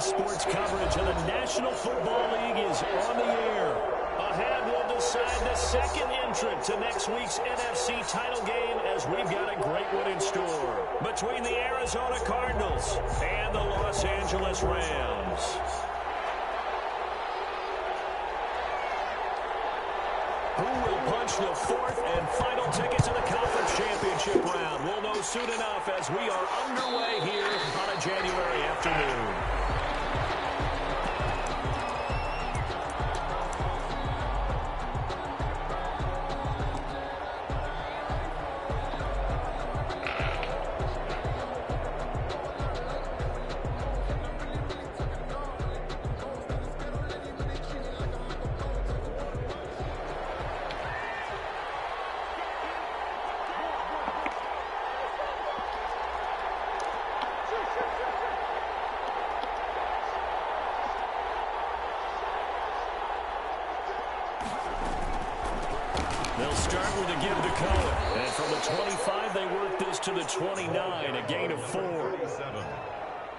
Sports coverage of the National Football League is on the air. Ahead, we'll decide the second entrant to next week's NFC title game as we've got a great one in store between the Arizona Cardinals and the Los Angeles Rams. Who will punch the fourth and final ticket to the conference championship round? We'll know soon enough as we are underway here on a January afternoon. They'll start with a give to Cohen. And from the 25, they work this to the 29, a gain of 4.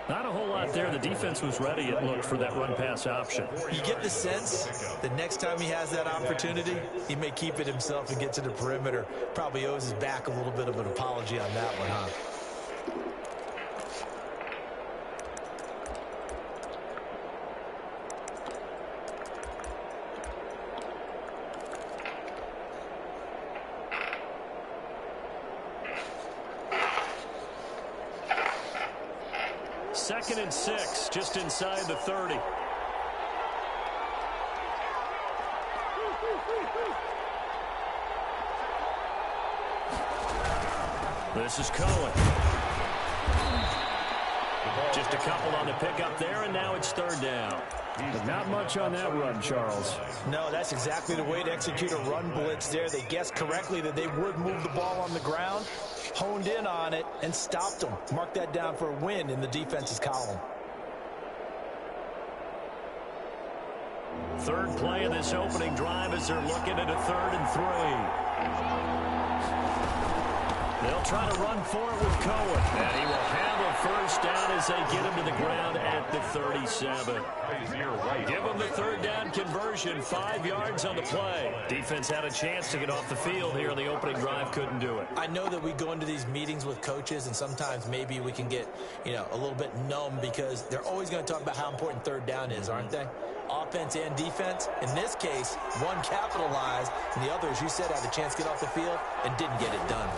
Not a whole lot there. The defense was ready, it looked, for that run-pass option. You get the sense the next time he has that opportunity, he may keep it himself and get to the perimeter. Probably owes his back a little bit of an apology on that one, huh? Second and 6, just inside the 30. This is Cohen. Just a couple on the pickup there, and now it's third down. But not much on that run, Charles. No, that's exactly the way to execute a run blitz there. They guessed correctly that they would move the ball on the ground, honed in on it, and stopped them. Mark that down for a win in the defense's column. Third play of this opening drive as they're looking at a 3rd and 3. They'll try to run for it with Cohen. And he will have a first down as they get him to the ground at the 37. Give him the third down conversion, 5 yards on the play. Defense had a chance to get off the field here in the opening drive, couldn't do it. I know that we go into these meetings with coaches, and sometimes maybe we can get, a little bit numb because they're always going to talk about how important third down is, aren't they? Offense and defense. In this case, one capitalized, and the other, as you said, had a chance to get off the field and didn't get it done.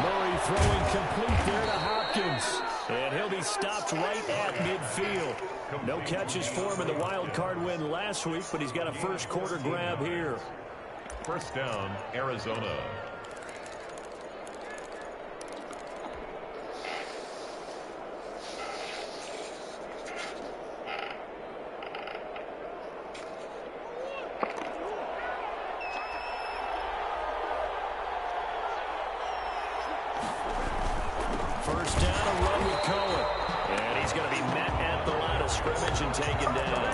Murray throwing complete there to Hopkins. And he'll be stopped right at midfield. No catches for him in the wild card win last week, but he's got a first quarter grab here. First down, Arizona. First down, a run with Cohen. And he's going to be met at the line of scrimmage and taken down.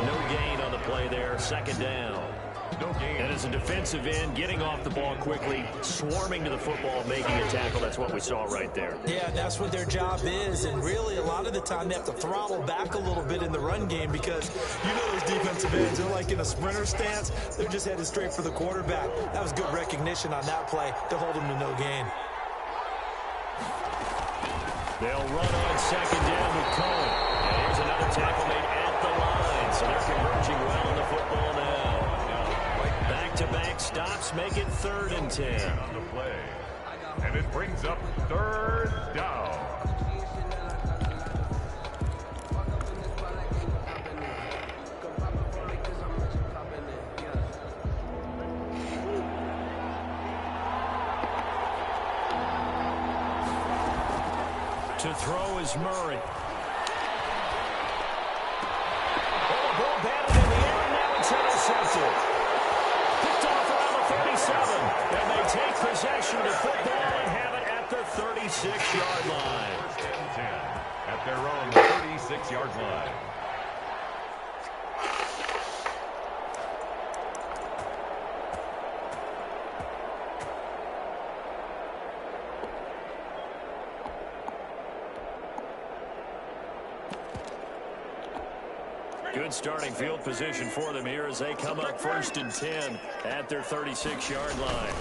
No gain on the play there. Second down. And as a defensive end, getting off the ball quickly, swarming to the football, making a tackle. That's what we saw right there. Yeah, that's what their job is. And really, a lot of the time, they have to throttle back a little bit in the run game because those defensive ends are like in a sprinter stance. They're just headed straight for the quarterback. That was good recognition on that play to hold them to no gain. They'll run on second down with Cohen. And here's another tackle made at the line. So they're converging well on the football now. Back-to-back stops make it 3rd and 10. On the play. And it brings up 3rd down. To throw is Murray. Oh, ball batted in the air, and now it's intercepted. Picked off around the 37. And they take possession of the football and have it at the 36-yard line. 10 at their own 36-yard line. Good starting field position for them here as they come up 1st and 10 at their 36-yard line.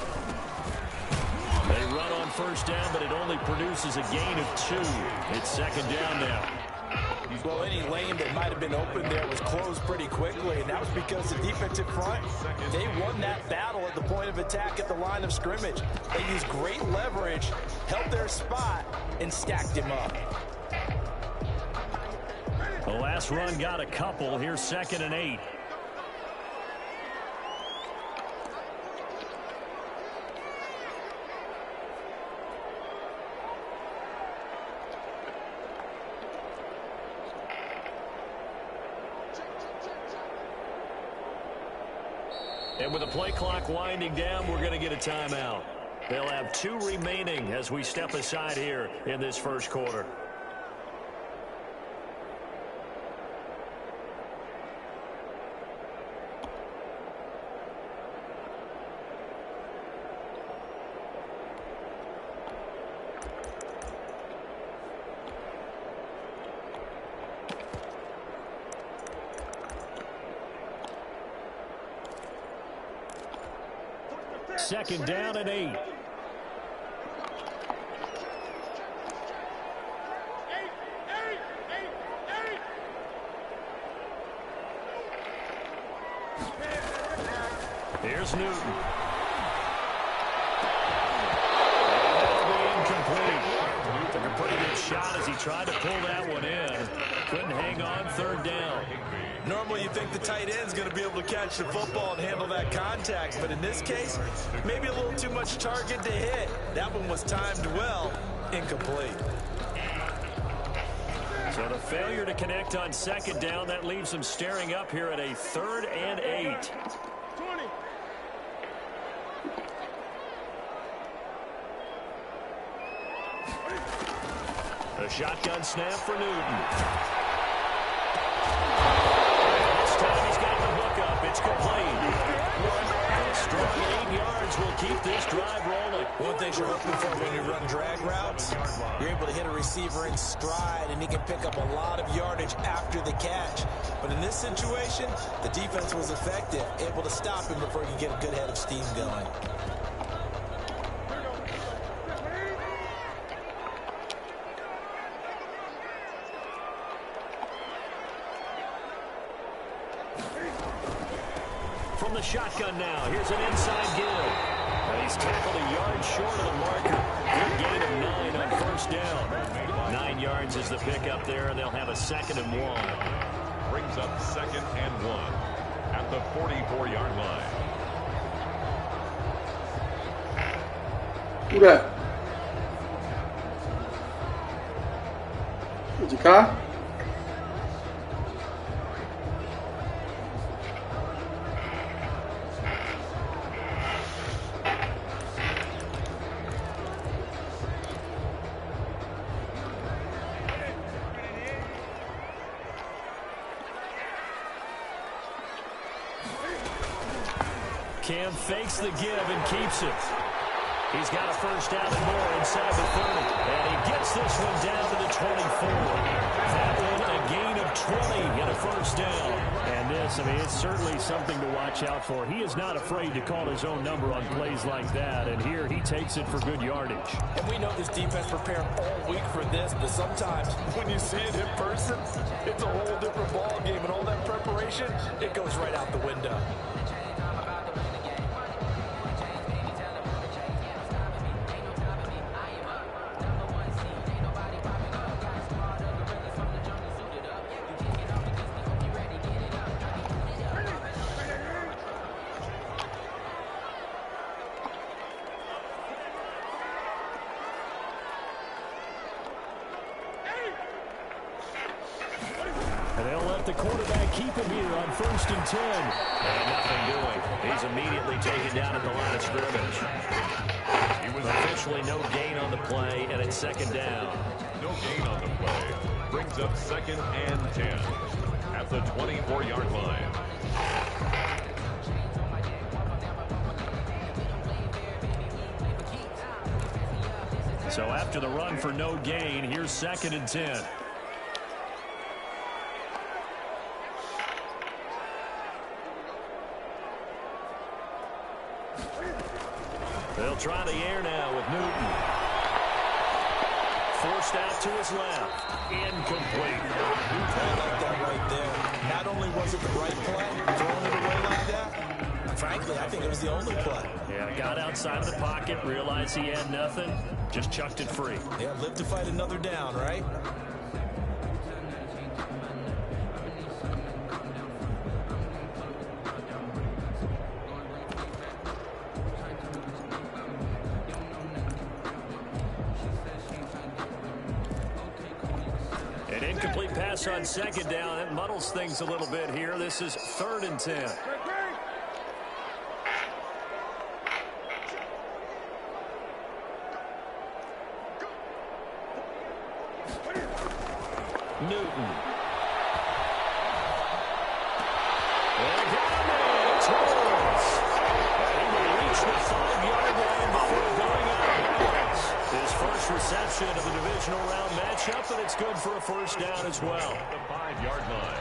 They run on 1st down, but it only produces a gain of 2. It's 2nd down now. Well, any lane that might have been open there was closed pretty quickly, and that was because the defensive front, they won that battle at the point of attack at the line of scrimmage. They used great leverage, held their spot, and stacked him up. The last run got a couple. Here's 2nd and 8. And with the play clock winding down, we're going to get a timeout. They'll have 2 remaining as we step aside here in this first quarter. Second down and 8. Here's Newton. Incomplete. Took a pretty good shot as he tried to pull that one in. Couldn't hang on 3rd down. Normally you think the tight end's going to be able to catch the football and handle that contact, but in this case, maybe a little too much target to hit. That one was timed well, incomplete. So the failure to connect on 2nd down, that leaves them staring up here at a 3rd and 8. A shotgun snap for Newton. It's complete. A strong 8 yards will keep this drive rolling. One thing you're looking for when you run drag routes, you're able to hit a receiver in stride, and he can pick up a lot of yardage after the catch. But in this situation, the defense was effective, able to stop him before he could get a good head of steam going. From the shotgun now, here's an inside give. And he's tackled a yard short of the marker. Good gain of 9 on 1st down. 9 yards is the pickup there, and they'll have a 2nd and 1. Brings up 2nd and 1 at the 44-yard line. Udah. Jika Cam fakes the give and keeps it. He's got a 1st down and more inside the 30. And he gets this one down to the 24. That one a gain of 20 and a 1st down. And this, I mean, it's certainly something to watch out for. He is not afraid to call his own number on plays like that. And here he takes it for good yardage. And we know this defense prepared all week for this, but sometimes when you see it in person, it's a whole different ball game. And all that preparation, it goes right out the window. And they'll let the quarterback keep him here on 1st and 10. And nothing doing. He's immediately taken down at the line of scrimmage. He was officially no gain on the play, and it's 2nd down. No gain on the play. Brings up 2nd and 10 at the 24-yard line. So after the run for no gain, here's 2nd and 10. They'll try the air now with Newton. Forced out to his left. Incomplete. I like that right there. Not only was it the right play, throwing it away like that, frankly, I think it was the only play. Yeah, got outside of the pocket, realized he had nothing, just chucked it free. Yeah, live to fight another down, right? An incomplete pass on second down. That muddles things a little bit here. This is 3rd and 10. Newton. And down there, Torres. He will reach the 5-yard line before going out of bounds. His first reception of the divisional round matchup, and it's good for a first down as well. The 5-yard line.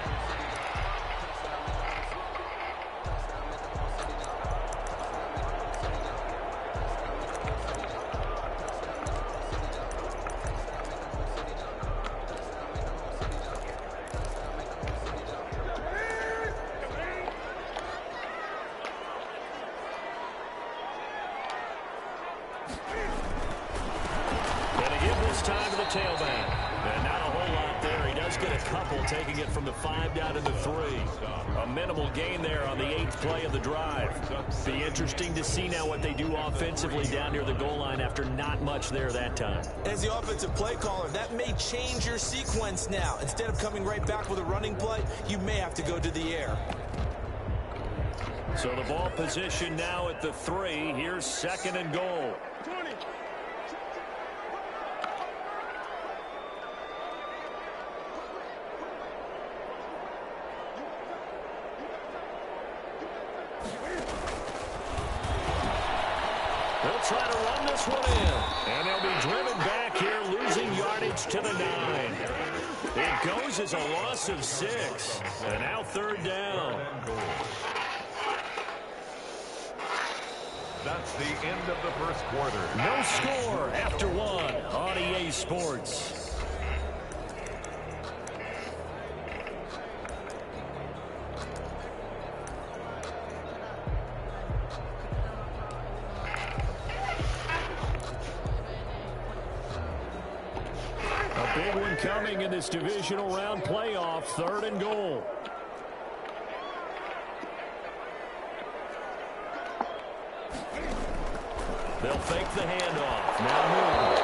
Time to the tailback. And not a whole lot there. He does get a couple, taking it from the 5 down to the 3. A minimal gain there on the 8th play of the drive. Be interesting to see now what they do offensively down near the goal line after not much there that time. As the offensive play caller, that may change your sequence now. Instead of coming right back with a running play, you may have to go to the air. So the ball position now at the 3. Here's 2nd and goal. They'll try to run this one in. And they'll be driven back here, losing yardage to the 9. It goes as a loss of 6. And now 3rd down. That's the end of the first quarter. No score after 1 on EA Sports. Big one coming in this divisional round playoff. 3rd and goal. They'll fake the handoff. Now Newton.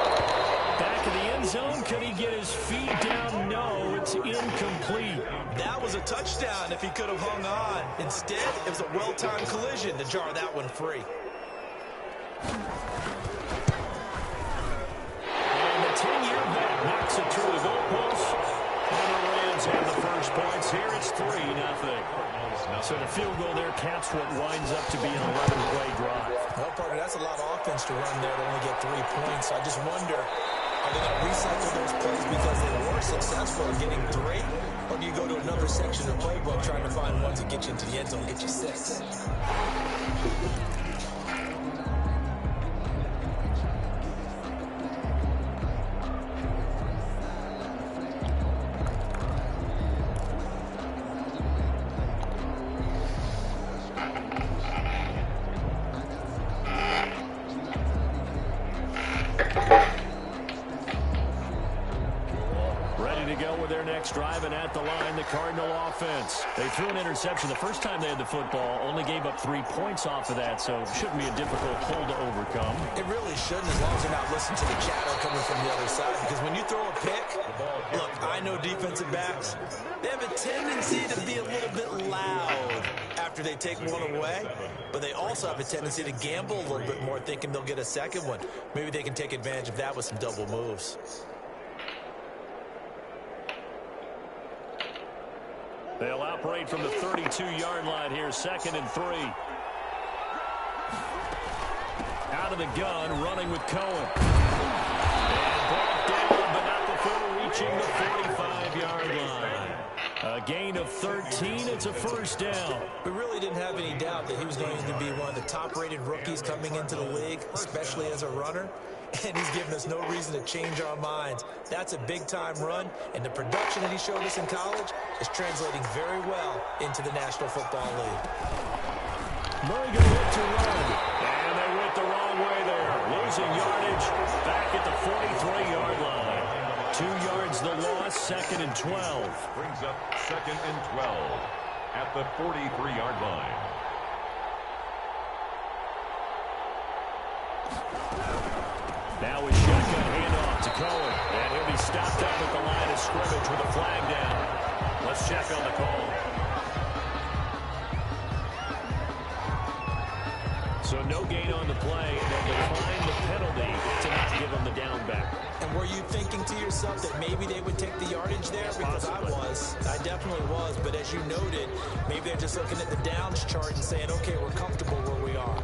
Back in the end zone. Can he get his feet down? No, it's incomplete. That was a touchdown if he could have hung on. Instead, it was a well-timed collision to jar that one free. And the 10-year vet knocks it through the goalpost. And the Rams have the first points here. It's 3-0. So the field goal there caps what winds up to be an 11-play drive. Well, partner, that's a lot of offense to run there to only get 3 points. I just wonder, are they going to recycle those plays because they were successful in getting 3? Or do you go to another section of the playbook trying to find ones that get you into the end zone and get you 6? Driving at the line, the Cardinal offense. They threw an interception the first time they had the football, only gave up 3 points off of that, so it shouldn't be a difficult pull to overcome. It really shouldn't, as long as they're not listening to the chatter coming from the other side, because when you throw a pick, look, I know defensive backs, they have a tendency to be a little bit loud after they take one away, but they also have a tendency to gamble a little bit more, thinking they'll get a second one. Maybe they can take advantage of that with some double moves. They'll operate from the 32-yard line here, 2nd and 3. Out of the gun, running with Cohen. And brought down, but not before reaching the 45-yard line. A gain of 13. It's a first down. We really didn't have any doubt that he was going to be one of the top-rated rookies coming into the league, especially as a runner. And he's given us no reason to change our minds. That's a big-time run, and the production that he showed us in college is translating very well into the National Football League. Murray going to look to run. And they went the wrong way there. Losing yardage back at the 43-yard line. 2 yards the loss, 2nd and 12. Brings up 2nd and 12 at the 43-yard line. Now a shotgun handoff to Cohen. And he'll be stopped up at the line of scrimmage with a flag down. Let's check on the call. So no gain on the play, and they'll decline the penalty to not give them the down back. And were you thinking to yourself that maybe they would take the yardage there? Because I definitely was. But as you noted, maybe they're just looking at the downs chart and saying, okay, we're comfortable where we are.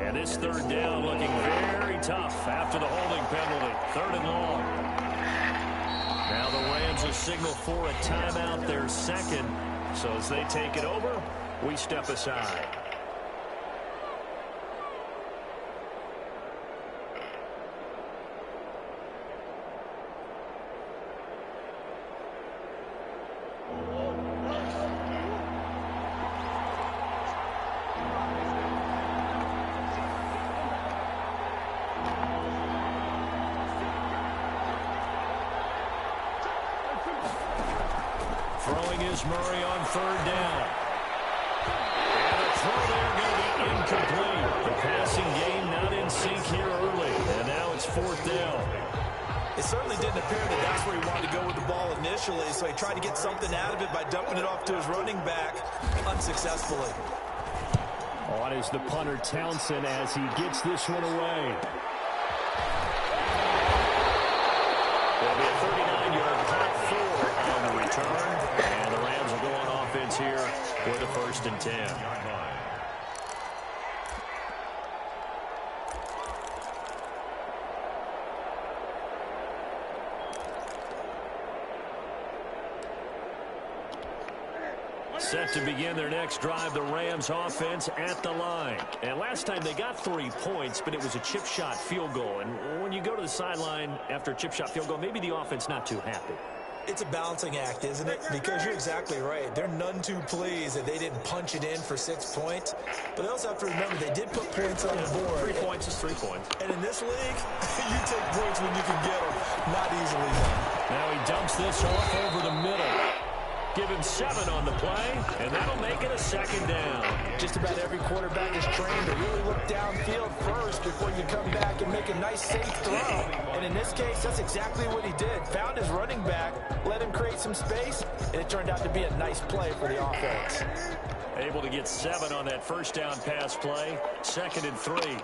And this 3rd down looking very tough after the holding penalty. 3rd and long. Now the Rams will signal for a timeout, their 2nd. So as they take it over, we step aside. Throwing is Murray on 3rd down. And the throw there going to be incomplete. The passing game not in sync here early. And now it's 4th down. It certainly didn't appear that that's where he wanted to go with the ball initially, so he tried to get something out of it by dumping it off to his running back unsuccessfully. On is the punter Townsend as he gets this one away. There'll be a 39-yard punt on the return, and the Rams will go on offense here with a 1st and 10. Set to begin their next drive, the Rams offense at the line. And last time they got 3 points, but it was a chip shot field goal. And when you go to the sideline after a chip shot field goal, maybe the offense not too happy. It's a balancing act, isn't it? Because you're exactly right. They're none too pleased that they didn't punch it in for 6 points. But they also have to remember they did put points on the board. 3 points is 3 points. And in this league, you take points when you can get them. Not easily done. Now he dumps this off over the middle. Give him 7 on the play, and that'll make it a 2nd down. Just about every quarterback is trained to really look downfield first before you come back and make a nice, safe throw. And in this case, that's exactly what he did. Found his running back, let him create some space, and it turned out to be a nice play for the offense. Able to get 7 on that 1st down pass play, 2nd and 3.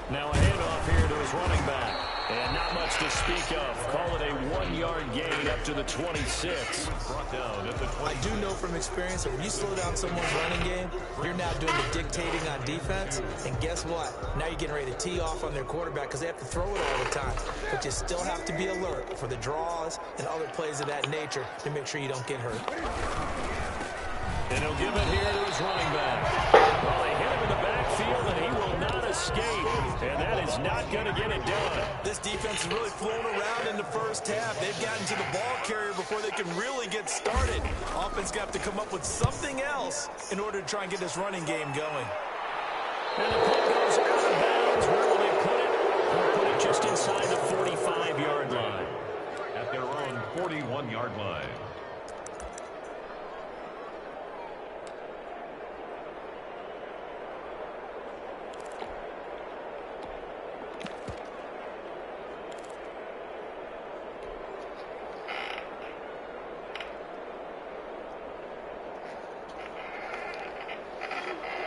Now a handoff here to his running back. And not much to speak of. Call it a 1-yard gain up to the 26. Brought down at the 20. I do know from experience that when you slow down someone's running game, you're now doing the dictating on defense. And guess what? Now you're getting ready to tee off on their quarterback because they have to throw it all the time. But you still have to be alert for the draws and other plays of that nature to make sure you don't get hurt. And he'll give it here to his running back. Well, they hit him in the backfield, and he will not escape. And that is not going to get it done. This defense has really flown around in the first half. They've gotten to the ball carrier before they can really get started. Offense got to come up with something else in order to try and get this running game going. And the punt goes out of bounds. Where will they put it? They'll put it just inside the 45-yard line. At their own 41-yard line.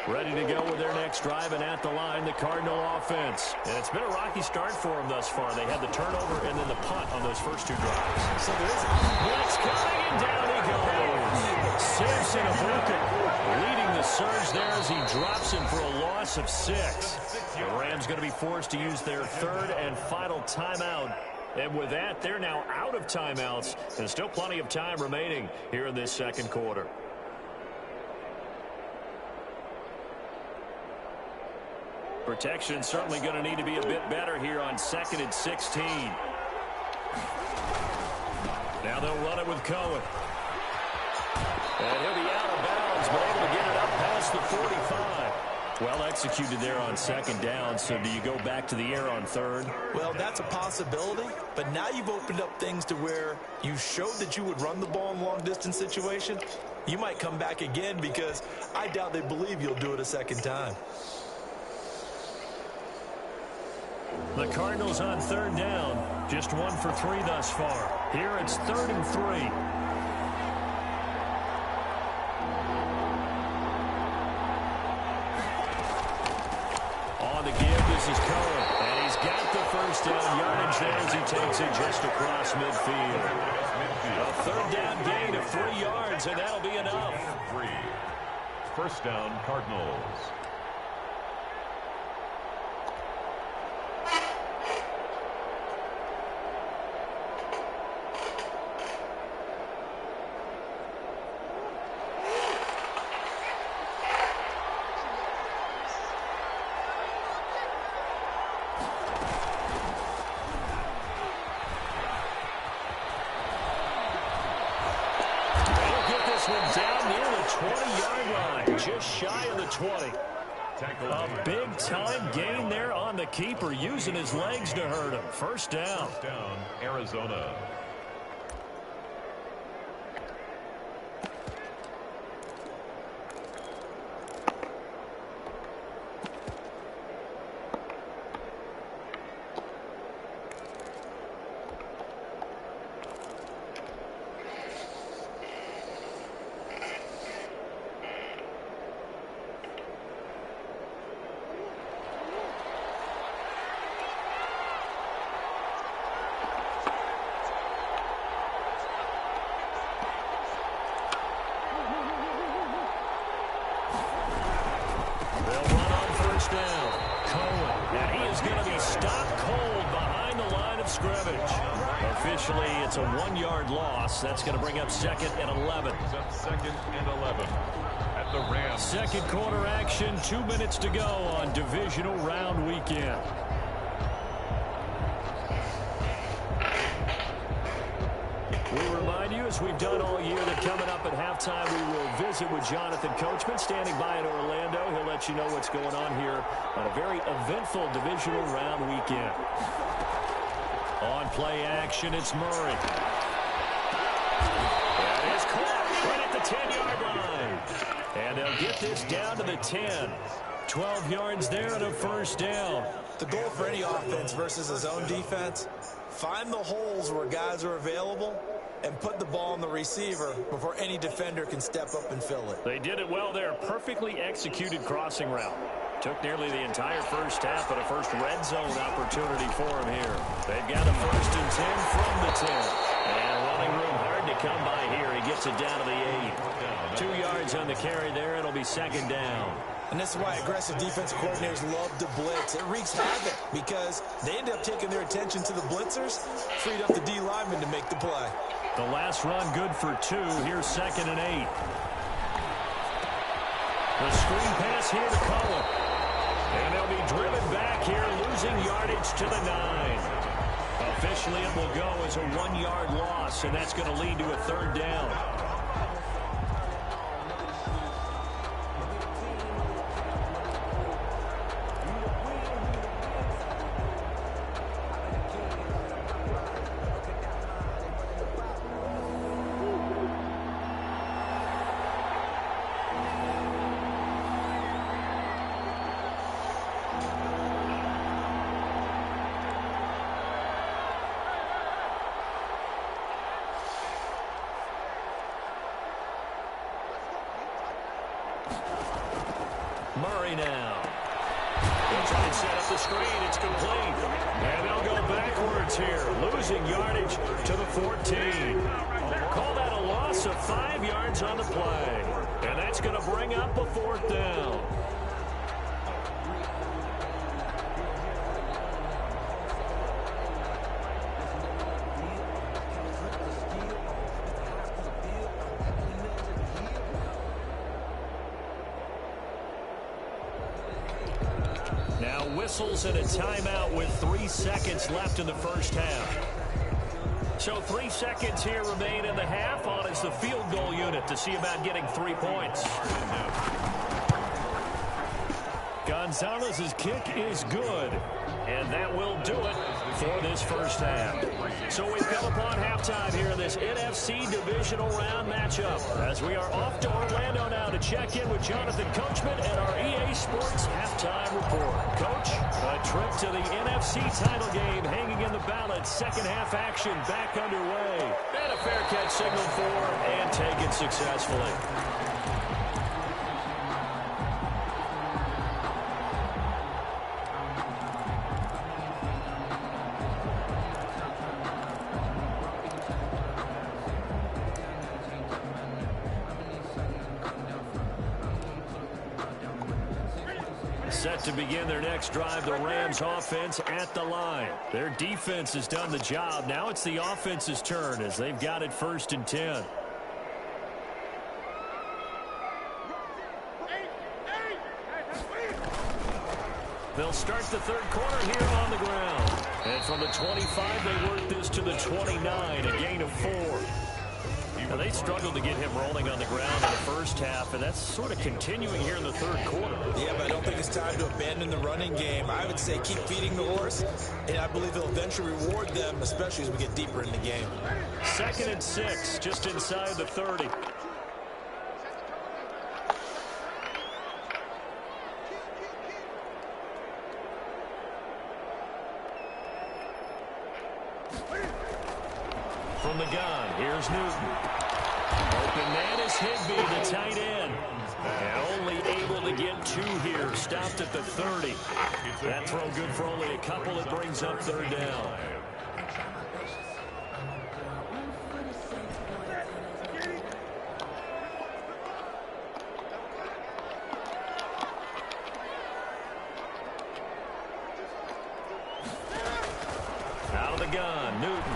Ready to go with their next drive, and at the line, the Cardinal offense. And it's been a rocky start for them thus far. They had the turnover and then the punt on those first 2 drives. So there is Blitz coming, and down he goes. Samson Ebukam leading the surge there as he drops him for a loss of 6. The Rams going to be forced to use their third and final timeout. And with that, they're now out of timeouts. There's still plenty of time remaining here in this second quarter. Protection certainly going to need to be a bit better here on 2nd and 16. Now they'll run it with Cohen. And he'll be out of bounds, but able to get it up past the 45. Well executed there on 2nd down, so do you go back to the air on 3rd? Well, that's a possibility, but now you've opened up things to where you showed that you would run the ball in long-distance situation. You might come back again because I doubt they believe you'll do it a second time. The Cardinals on 3rd down, just 1 for 3 thus far. Here it's 3rd and 3. This is Cohen, and he's got the first down yardage there as he takes it just across midfield. A 3rd down gain of 3 yards, and that'll be enough. 3. First down, Cardinals. Down near the 20-yard line, just shy of the 20. A big-time gain there on the keeper, using his legs to hurt him. First down. First down, Arizona. Officially, it's a 1-yard loss. That's going to bring up 2nd and 11. Up 2nd and 11 at the Rams. Second quarter action, 2 minutes to go on divisional round weekend. We remind you, as we've done all year, that coming up at halftime, we will visit with Jonathan Coachman, standing by in Orlando. He'll let you know what's going on here on a very eventful divisional round weekend. On play action, it's Murray. That is caught right at the 10-yard line. And they'll get this down to the 10. 12 yards there and a first down. The goal for any offense versus a zone defense, find the holes where guys are available and put the ball on the receiver before any defender can step up and fill it. They did it well there. Perfectly executed crossing route. Took nearly the entire first half, but a first red zone opportunity for him here. They've got a 1st and 10 from the 10. And running room hard to come by here. He gets it down to the 8. 2 yards on the carry there. It'll be 2nd down. And this is why aggressive defensive coordinators love to blitz. It wreaks havoc because they end up taking their attention to the blitzers, freed up the D lineman to make the play. The last run good for 2. Here's 2nd and 8. The screen pass here to Cohen. And they'll be driven back here, losing yardage to the 9. Officially, it will go as a 1-yard loss, and that's going to lead to a 3rd down. Murray now. They'll try and set up the screen. It's complete. And they'll go backwards here, losing yardage to the 14. Call that a loss of 5 yards on the play. And that's going to bring up a 4th down. Now whistles and a timeout with 3 seconds left in the first half. So 3 seconds here remain in the half. On is the field goal unit to see about getting 3 points. Gonzalez's kick is good. And that will do it for this first half. So we've come upon halftime here in this NFC Divisional Round matchup. As we are off to Orlando now to check in with Jonathan Coachman and our EA Sports Halftime Report. Coach, a trip to the NFC title game hanging in the balance. Second half action back underway. And a fair catch signaled for and taken successfully. Set to begin their next drive, the Rams offense at the line. Their defense has done the job. Now it's the offense's turn as they've got it 1st and 10. They'll start the third quarter here on the ground. And from the 25, they work this to the 29, a gain of 4. Now, they struggled to get him rolling on the ground in the first half, and that's sort of continuing here in the third quarter. Yeah, but I don't think it's time to abandon the running game. I would say keep feeding the horse, and I believe it'll eventually reward them, especially as we get deeper in the game. 2nd and 6, just inside the 30. From the gun, here's Newton. Open man is Higbee, the tight end. And only able to get 2 here. Stopped at the 30. That throw good for only a couple. It brings up 3rd down. Out of the gun, Newton.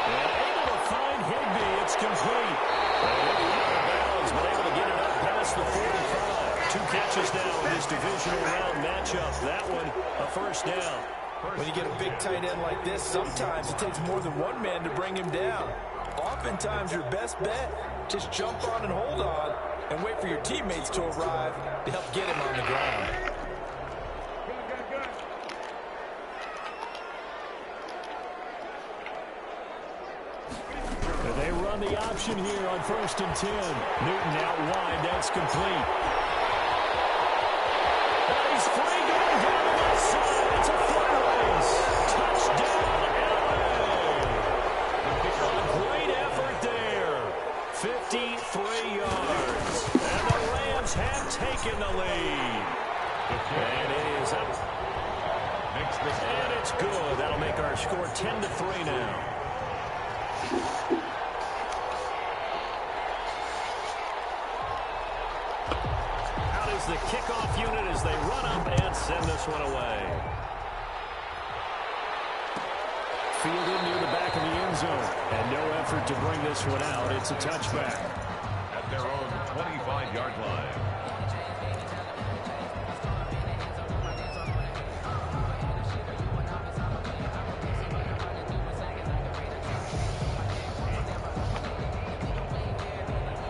And able to find Higbee. It's complete. Out of bounds, but able to get it up past the 45. 2 catches now in this divisional round matchup. That one, a 1st down. When you get a big tight end like this, sometimes it takes more than one man to bring him down. Oftentimes, your best bet, just jump on and hold on and wait for your teammates to arrive to help get him on the ground. They run the option here on 1st and 10. Newton out wide. That's complete. And he's free going down the left side. It's a foot race. Touchdown, LA. A great effort there. 53 yards. And the Rams have taken the lead. And it is up. And it's good. That'll make our score 10-3 now. The kickoff unit as they run up and send this one away. Fielded near the back of the end zone. And no effort to bring this one out. It's a touchback. At their own 25-yard line.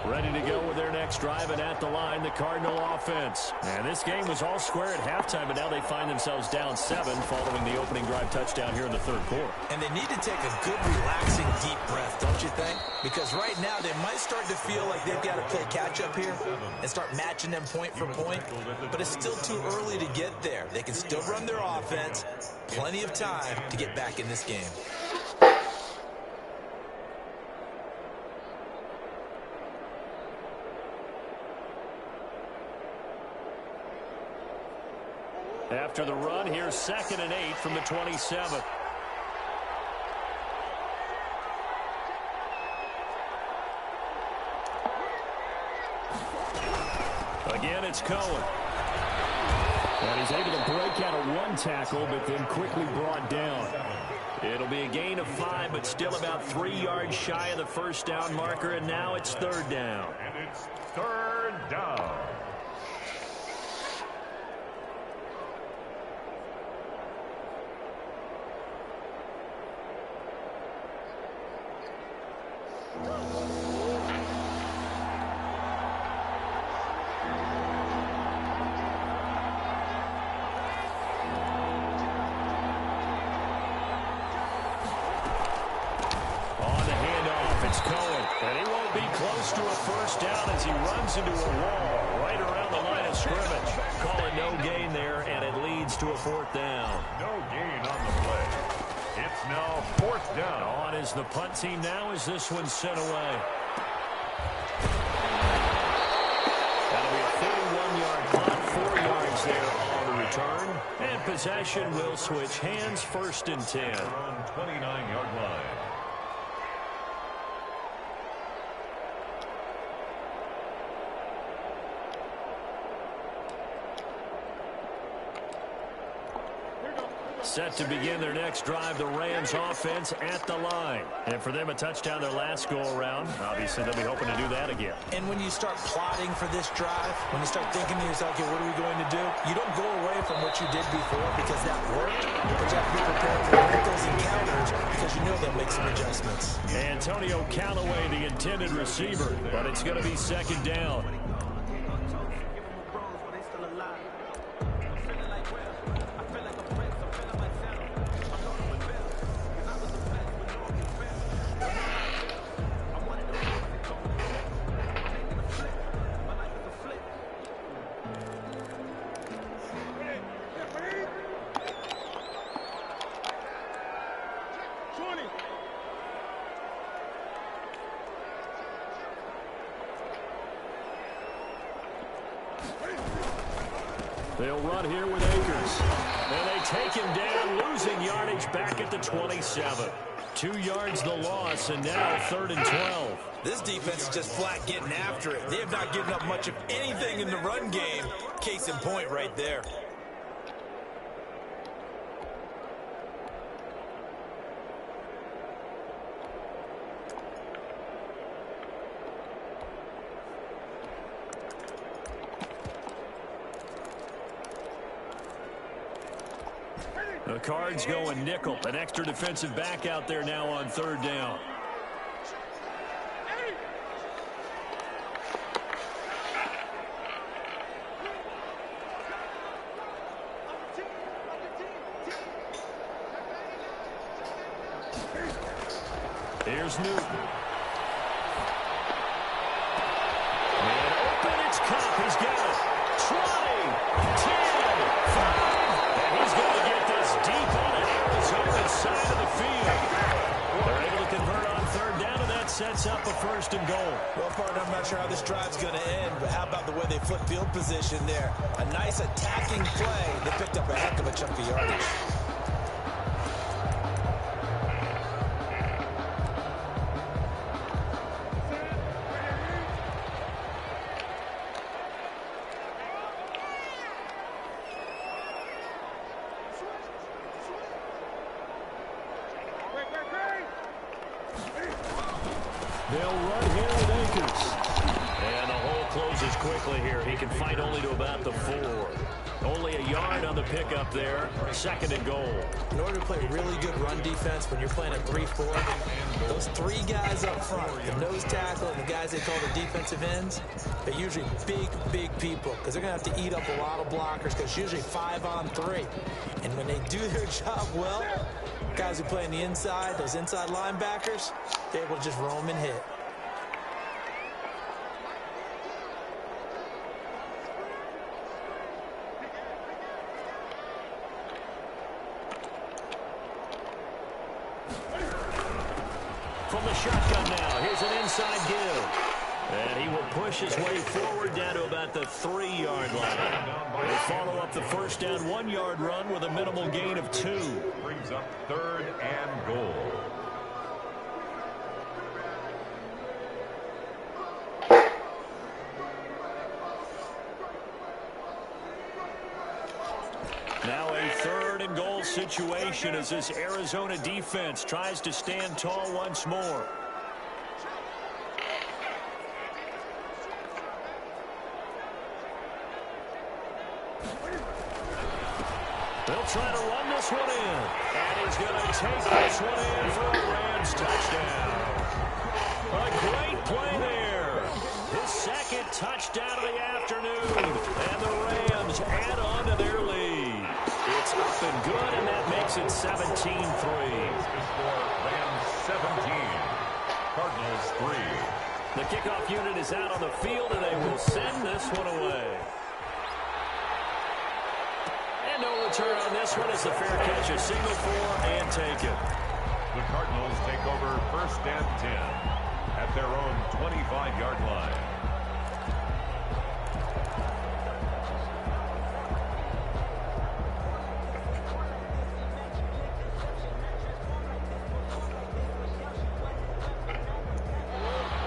Ready to go with their next drive, and at the line, the Cardinal offense. And this game was all square at halftime, but now they find themselves down 7 following the opening drive touchdown here in the third quarter. And they need to take a good, relaxing, deep breath, don't you think? Because right now, they might start to feel like they've got to play catch-up here and start matching them point for point. But it's still too early to get there. They can still run their offense. Plenty of time to get back in this game. After the run, here's 2nd and 8 from the 27. Again, it's Cohen. And he's able to break out of one tackle, but then quickly brought down. It'll be a gain of 5, but still about 3 yards shy of the first down marker, and now it's 3rd down. And it's 3rd down. To a first down as he runs into a wall right around the line of scrimmage. Call it no gain there, and it leads to a 4th down. No gain on the play. It's now 4th down. On is the punt team now as this one's sent away. That'll be a 41-yard punt, 4 yards there on the return. And possession will switch hands, 1st and 10. On 29-yard line. Set to begin their next drive, the Rams offense at the line. And for them, a touchdown their last go-around. Obviously, they'll be hoping to do that again. And when you start plotting for this drive, when you start thinking to yourself, okay, what are we going to do? You don't go away from what you did before because that worked. But you have to be prepared for wrinkles and counters because you know they'll make some adjustments. Antonio Callaway, the intended receiver, but it's going to be 2nd down. They'll run here with Akers. And they take him down, losing yardage back at the 27. 2 yards the loss, and now 3rd and 12. This defense is just flat getting after it. They have not given up much of anything in the run game. Case in point right there. The Cards going nickel. An extra defensive back out there now on 3rd down. Here's Newton. And open, it's Cup. He's got it. 20, 10, 5, and he's going to get this deep on the Arizona side of the field. They're able to convert on 3rd down, and that sets up a 1st and goal. Well, partner, I'm not sure how this drive's going to end, but how about the way they flip field position there? A nice attacking play. They picked up a heck of a chunk of yardage. They'll run here with Akers. And the hole closes quickly here. He can fight only to about the 4. Only a yard on the pickup there. 2nd and goal. In order to play really good run defense when you're playing a 3-4, those 3 guys up front, the nose tackle and the guys they call the defensive ends, they're usually big people because they're going to have to eat up a lot of blockers because it's usually 5 on 3. And when they do their job well, guys who play on the inside, those inside linebackers, they're able to just roam and hit. From the shotgun now, here's an inside give. And he will push his way forward down to about the 3-yard line. They follow up the first down 1-yard run with a minimal gain of 2. Brings up 3rd and goal. Now a 3rd and goal situation as this Arizona defense tries to stand tall once more. They'll try to run this one in. And he's going to take this one in for a Rams touchdown. A great play there. His 2nd touchdown of the afternoon. And the Rams add on to their lead. It's up and good, and that makes it 17-3. Rams 17. Cardinals 3. The kickoff unit is out on the field, and they will send this one away. And no return on this one as the fair catch is signaled for and taken. The Cardinals take over 1st and 10 at their own 25-yard line.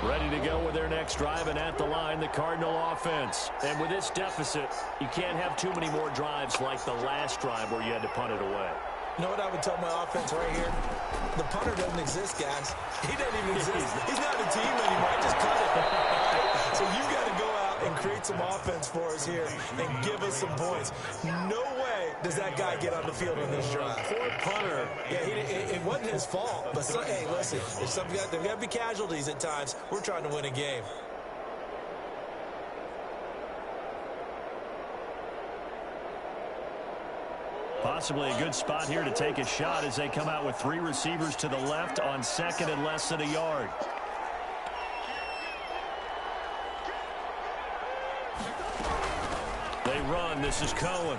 Ready to go with their next drive, and at the line, the Cardinal offense. And with this deficit, you can't have too many more drives like the last drive where you had to punt it away. You know what I would tell my offense right here? The punter doesn't exist, guys. He doesn't even exist. He's not a team anymore. I just cut it. All right? So you got to go out and create some offense for us here and give us some points. No way does that guy get on the field on this drive. Poor punter. Yeah, it wasn't his fault. But, hey, listen, there's got to be casualties at times. We're trying to win a game. Possibly a good spot here to take a shot as they come out with 3 receivers to the left on 2nd and less than a yard. They run. This is Cohen.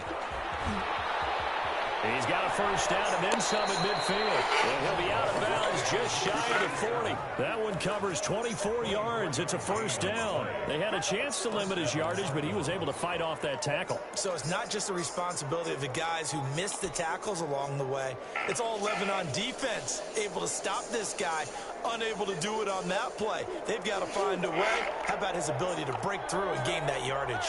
He's got a first down and then some at midfield. And he'll be out of bounds just shy of the 40. That one covers 24 yards. It's a first down. They had a chance to limit his yardage, but he was able to fight off that tackle. So it's not just the responsibility of the guys who missed the tackles along the way. It's all Lebanon defense able to stop this guy, unable to do it on that play. They've got to find a way. How about his ability to break through and gain that yardage?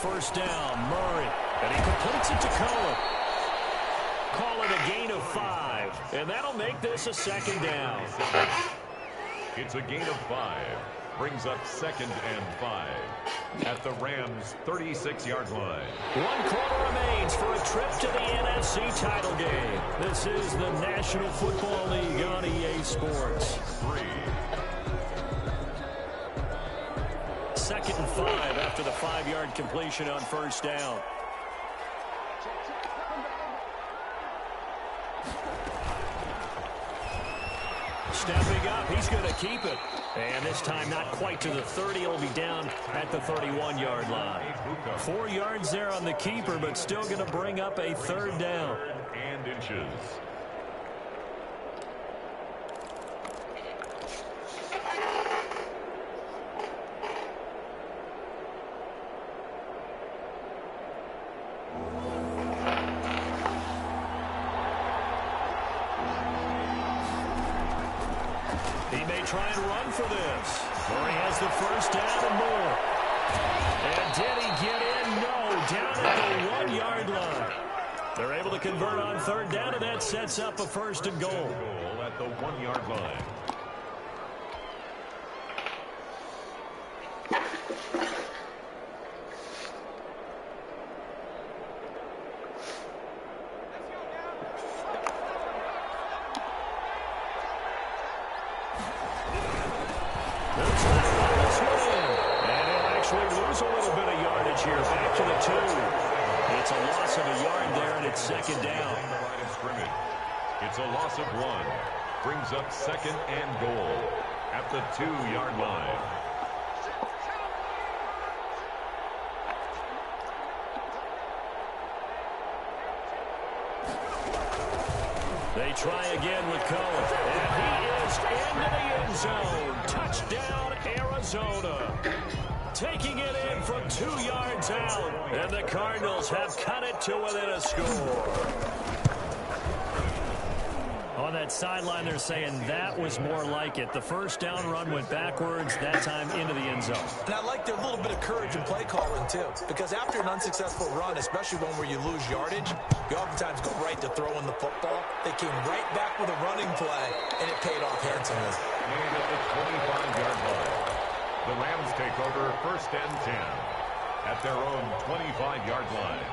First down, Murray, and he completes it to Cohen. Call it a gain of 5, and that'll make this a 2nd down. It's a gain of 5. Brings up 2nd and 5 at the Rams' 36-yard line. 1 quarter remains for a trip to the NFC title game. This is the National Football League on EA Sports. 3. 2nd and 5 after the 5-yard completion on first down. Stepping up, he's going to keep it. And this time not quite to the 30. He'll be down at the 31-yard line. 4 yards there on the keeper, but still going to bring up a 3rd down. And inches. He may try and run for this. Murray has the first down and more. And did he get in? No, down at the 1-yard line. They're able to convert on 3rd down, and that sets up a 1st and goal. Goal at the 1-yard line. Lose a little bit of yardage here. Back to the 2. It's a loss of a yard there, and it's 2nd down. The line of scrimmage. It's a loss of 1. Brings up second and goal at the 2-yard line. They try again with Cohen. And he is into the end zone. Touchdown, Arizona. Taking it in from 2 yards out. And the Cardinals have cut it to within a score. On that sideline, they're saying that was more like it. The first down run went backwards, that time into the end zone. And I like their little bit of courage in play calling, too. Because after an unsuccessful run, especially one where you lose yardage, you oftentimes go right to throwing the football. They came right back with a running play, and it paid off handsomely. And at the 25-yard line, the Rams take over first and 10 at their own 25-yard line.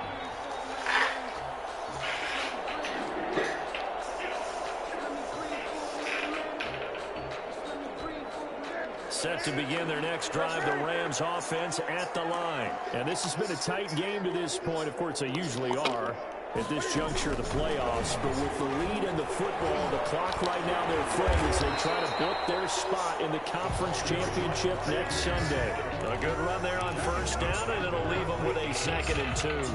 Set to begin their next drive, the Rams offense at the line. And this has been a tight game to this point. Of course, they usually are at this juncture of the playoffs. But with the lead in the football, the clock right now, their friend, as they try to book their spot in the conference championship next Sunday. A good run there on first down, and it'll leave them with a 2nd and 2.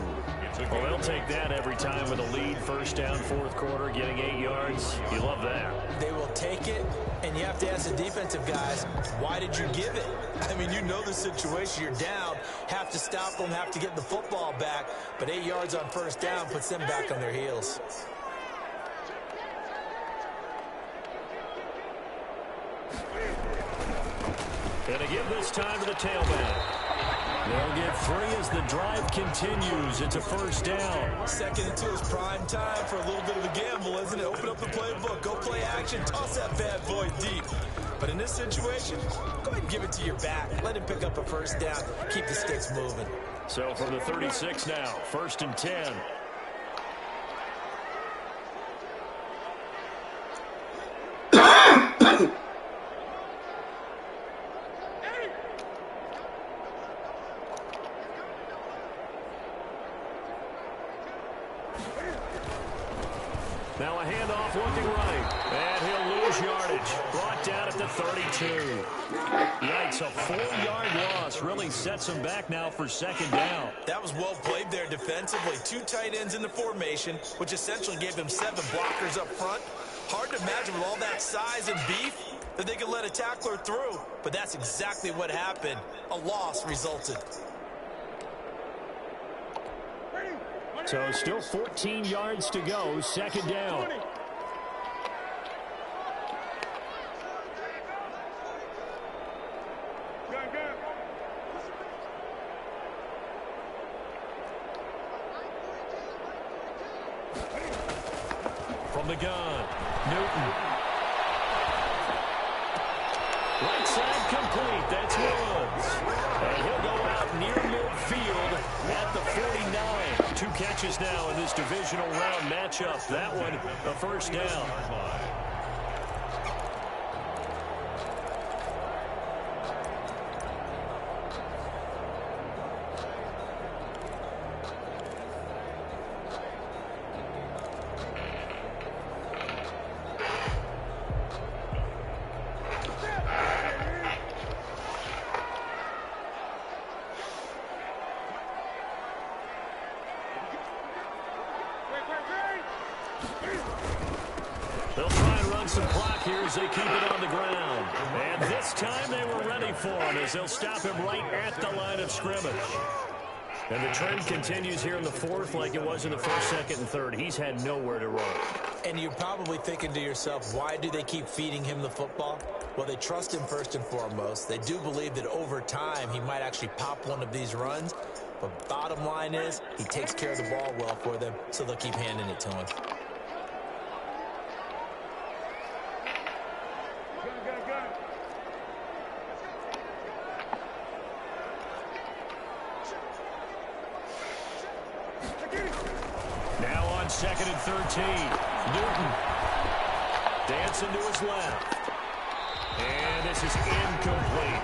Well, they'll take that every time with a lead, first down, fourth quarter, getting 8 yards. You love that. They will take it, and you have to ask the defensive guys, why did you give it? I mean, you know the situation. You're down, have to stop them, have to get the football back, but 8 yards on first down puts them back on their heels. And again this time to the tailback. They'll get 3 as the drive continues. It's a first down. 2nd and 2 is prime time for a little bit of a gamble, isn't it? Open up the playbook, go play action, toss that bad boy deep. But in this situation, go ahead and give it to your back. Let him pick up a first down. Keep the sticks moving. So from the 36 now, 1st and 10. Now a handoff looking right. And he'll lose yardage. Brought down at the 32. Yikes, a 4-yard loss really sets him back now for 2nd down. That was well played there defensively. 2 tight ends in the formation, which essentially gave him 7 blockers up front. Hard to imagine with all that size and beef that they could let a tackler through. But that's exactly what happened. A loss resulted. So still 14 yards to go, 2nd down. From the gun, Newton. Right side complete. That's Woods. And he'll go out near midfield at the 49. 2 catches now in this divisional round matchup. That one, a first down. They'll try and run some clock here as they keep it on the ground. And this time they were ready for him as they'll stop him right at the line of scrimmage. And the trend continues here in the 4th like it was in the 1st, 2nd, and 3rd. He's had nowhere to run. And you're probably thinking to yourself, why do they keep feeding him the football? Well, they trust him first and foremost. They do believe that over time he might actually pop one of these runs. But bottom line is, he takes care of the ball well for them, so they'll keep handing it to him. Now on 2nd and 13. Newton dancing to his left. And this is incomplete.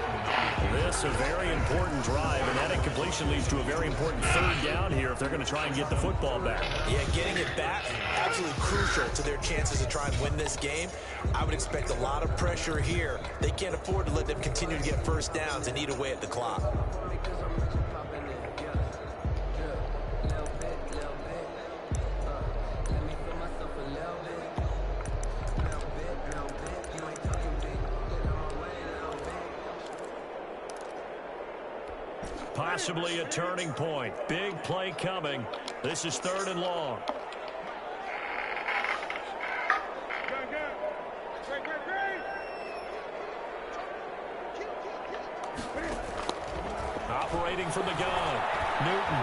This miss a very important drive, and that incompletion leads to a very important third down here if they're going to try and get the football back. Yeah, getting it back, absolutely crucial to their chances to try and win this game. I would expect a lot of pressure here. They can't afford to let them continue to get first downs and eat away at the clock. Possibly a turning point. Big play coming. This is 3rd and long. Operating from the gun, Newton.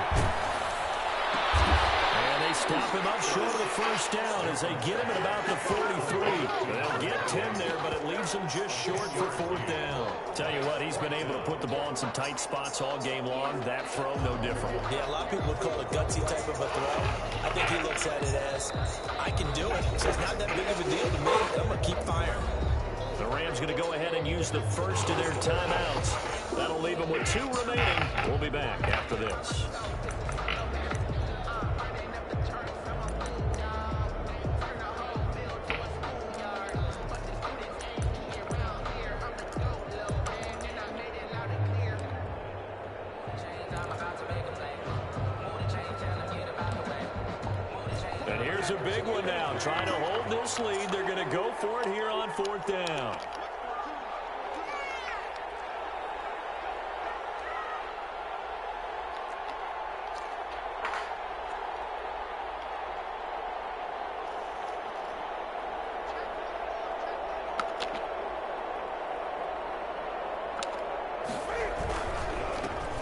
And they stop him up short of the first down as they get him at about the 43. They'll get 10 there, but it leaves them just short for 4th down. Tell you what, he's been able to put the ball in some tight spots all game long. That throw, no different. Yeah, a lot of people would call it a gutsy type of a throw. I think he looks at it as, I can do it. So it's not that big of a deal to me. I'm going to keep firing. The Rams going to go ahead and use the first of their timeouts. That'll leave them with 2 remaining. We'll be back after this. And here's a big one now. Trying to hold this lead. They're going to go for it here on 4th down.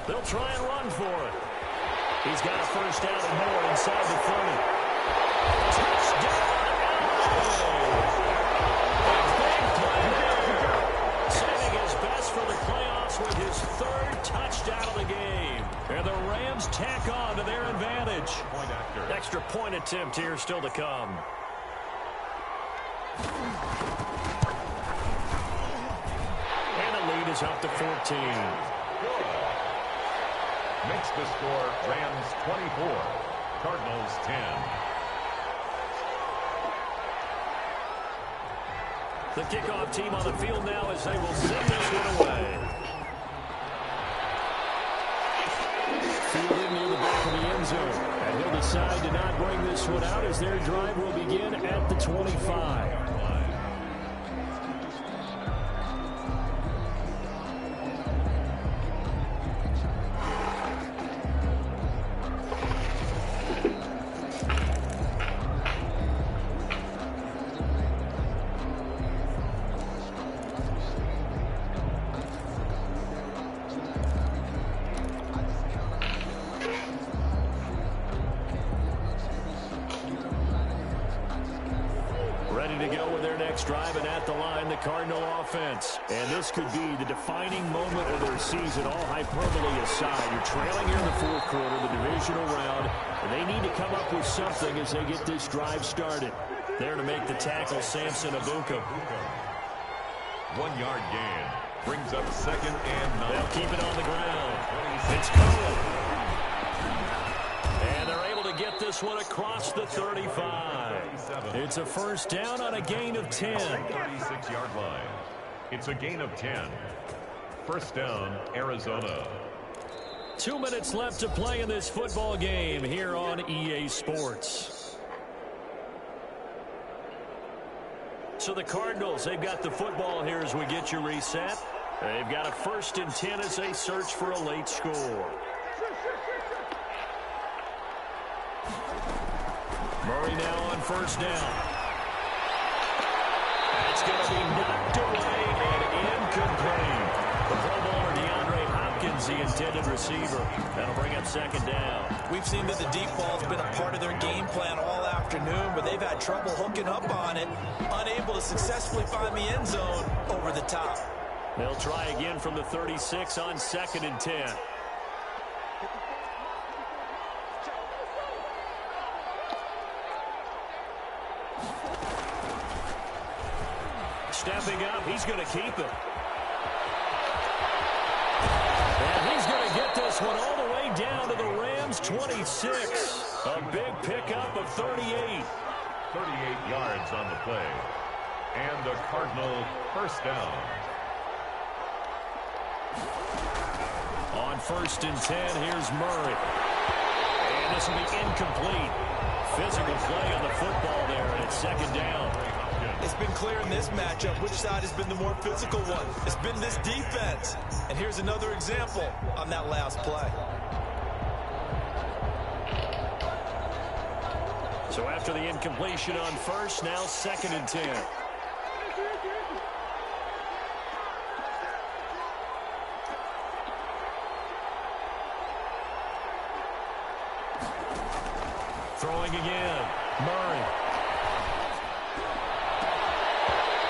They'll try and run for it. He's got a first down and more inside the 30. Touchdown, Big play there. Saving his best for the playoffs with his 3rd touchdown of the game. And the Rams tack on to their advantage. Extra point attempt here still to come. And the lead is up to 14. Makes the score Rams 24, Cardinals 10. The kickoff team on the field now as they will send this one away. Fielded near the back of the end zone. And he'll decide to not bring this one out as their drive will begin at the 25. Driving at the line, the Cardinal offense. And this could be the defining moment of their season, all hyperbole aside. You're trailing here in the 4th quarter, the divisional round, and they need to come up with something as they get this drive started. There to make the tackle, Samson Ebukam. 1-yard gain. Brings up 2nd and 9. They'll keep it on the ground. It's Cohen. And they're able to get this one across the 35. It's a first down on a gain of 10. 36-yard line. It's a gain of 10. First down, Arizona. 2 minutes left to play in this football game here on EA Sports. So the Cardinals, they've got the football here as we get you reset. They've got a 1st and 10 as they search for a late score. Murray now on first down. That's going to be knocked away and incomplete. The Pro Bowler DeAndre Hopkins, the intended receiver. That'll bring up 2nd down. We've seen that the deep ball's been a part of their game plan all afternoon, but they've had trouble hooking up on it, unable to successfully find the end zone over the top. They'll try again from the 36 on 2nd and 10. Stepping up, he's going to keep it. one all the way down to the Rams' 26. A big pickup of 38. 38 yards on the play. And a Cardinal first down. On 1st and 10, here's Murray. And this will be incomplete. Physical play on the football there, and it's 2nd down. It's been clear in this matchup which side has been the more physical one. It's been this defense. And here's another example on that last play. So after the incompletion on 1st, now 2nd and 10. Throwing again. Murray.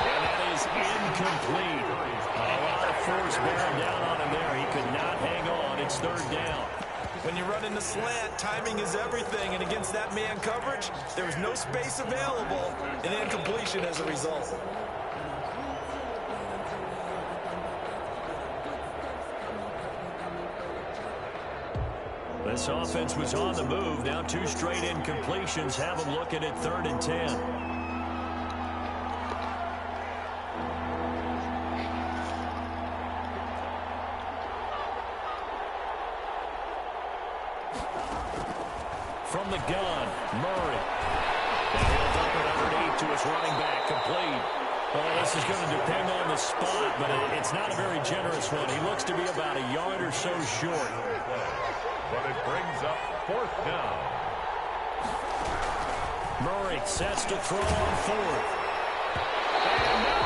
And that is incomplete. A lot of force bearing down on him there. He could not hang on. It's 3rd down. When you run in the slant, timing is everything. And against that man coverage, there was no space available. And incompletion as a result. This offense was on the move. Now 2 straight incompletions have them looking at 3rd and 10. From the gun, Murray. And he'll dump it underneath to his running back, complete. Well, this is going to depend on the spot, but it's not a very generous one. He looks to be about a yard or so short. But it brings up 4th down. Murray sets to throw on 4th. And no,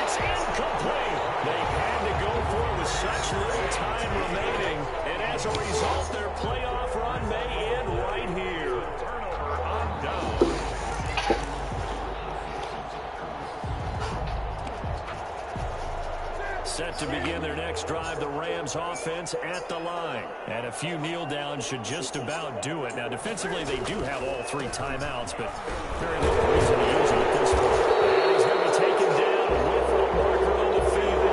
it's incomplete. They had to go for it with such little time remaining. And as a result, their playoff run may end right here. Turnover on down. Set to begin their next drive, the Rams offense at the line. And a few kneel downs should just about do it. Now, defensively, they do have all 3 timeouts, but very little reason to use them at this point. And he's going to be taken down with a marker on the field.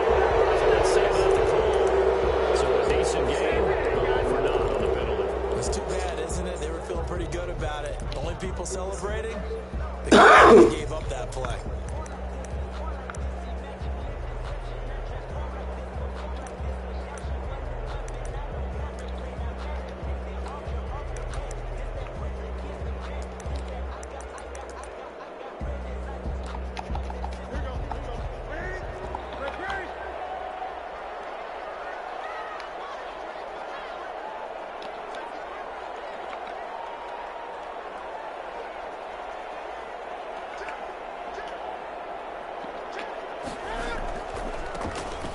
So let's say about the call. So a decent game, but all for naught on the penalty. It's too bad, isn't it? They were feeling pretty good about it. Only people celebrating, the guys gave up that play.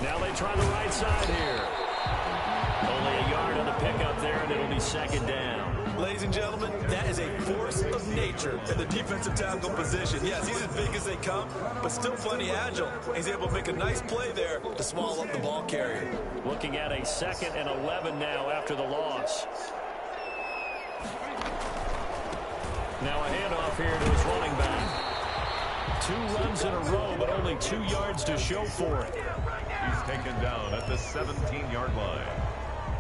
Now they try the right side here. Only a yard on the pickup there, and it'll be 2nd down. Ladies and gentlemen, that is a force of nature in the defensive tackle position. Yes, he's as big as they come, but still plenty agile. He's able to make a nice play there to swallow up the ball carrier. Looking at a 2nd and 11 now after the loss. Now a handoff here to his running back. 2 runs in a row, but only 2 yards to show for it. He's taken down at the 17-yard line.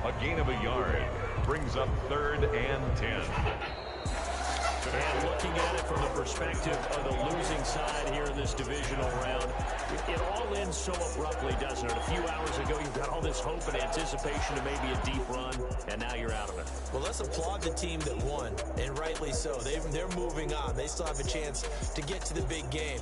A gain of a yard brings up 3rd and 10. And looking at it from the perspective of the losing side here in this divisional round, it all ends so abruptly, doesn't it? A few hours ago, you've got all this hope and anticipation of maybe a deep run, and now you're out of it. Well, let's applaud the team that won, and rightly so. They're moving on. They still have a chance to get to the big game.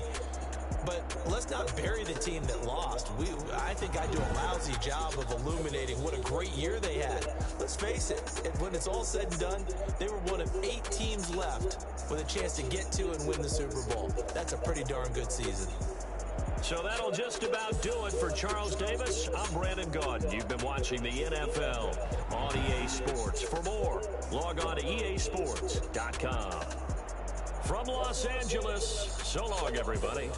But let's not bury the team that lost. I think I do a lousy job of illuminating what a great year they had. Let's face it, when it's all said and done, they were one of 8 teams left with a chance to get to and win the Super Bowl. That's a pretty darn good season. So that'll just about do it for Charles Davis. I'm Brandon Gaudin. You've been watching the NFL on EA Sports. For more, log on to easports.com. From Los Angeles, so long, everybody.